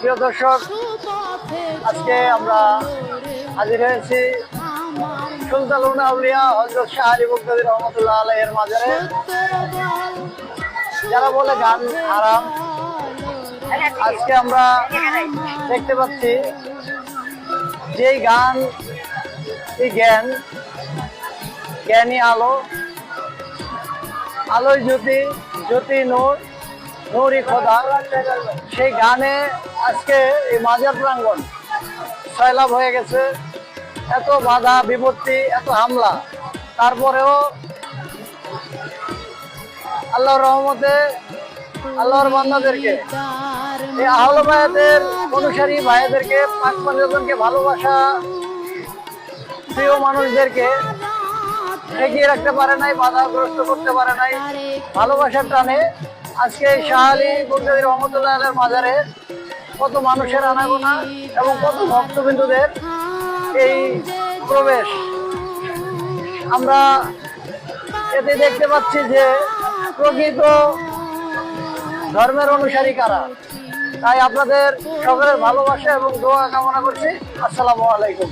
প্রিয় দর্শক, আজকে আমরা হাজির হয়েছি সুলতানুল আউলিয়া হযরত শাহ আলী বগদাদী রহমাতুল্লাহ আলাইহির মাজারে। যারা বলে গান হারাম, আজকে আমরা দেখতে পাচ্ছি যেই গান, এই জ্ঞান, জ্ঞানী আলো, আলোয় জ্যোতি, জ্যোতি নূর, নূরই খোদা, সেই গানে আজকে এই মাজার প্রাঙ্গণ সয়লাভ হয়ে গেছে। এত বাধা বিপত্তি, এত হামলা, তারপরেও আল্লাহর রহমতে আল্লাহর বান্দাদেরকে, এই আহলে বায়াতের অনুসারী ভাইদেরকে, পাক পাঞ্জাতনকে ভালোবাসা প্রিয় মানুষদেরকে এগিয়ে রাখতে পারে নাই, বাধাগ্রস্ত করতে পারে নাই। ভালোবাসার টানে আজকে শাহ আলী বগদাদী রহমাতুল্লাহ আলাইহির মাজারে কত মানুষের আনাগোনা এবং কত ভক্তবিন্দুদের এই প্রবেশ, আমরা এতে দেখতে পাচ্ছি যে প্রকৃত ধর্মের অনুসারী কারা। তাই আপনাদের সকলের ভালোবাসা এবং দোয়া কামনা করছি। আসসালামু আলাইকুম।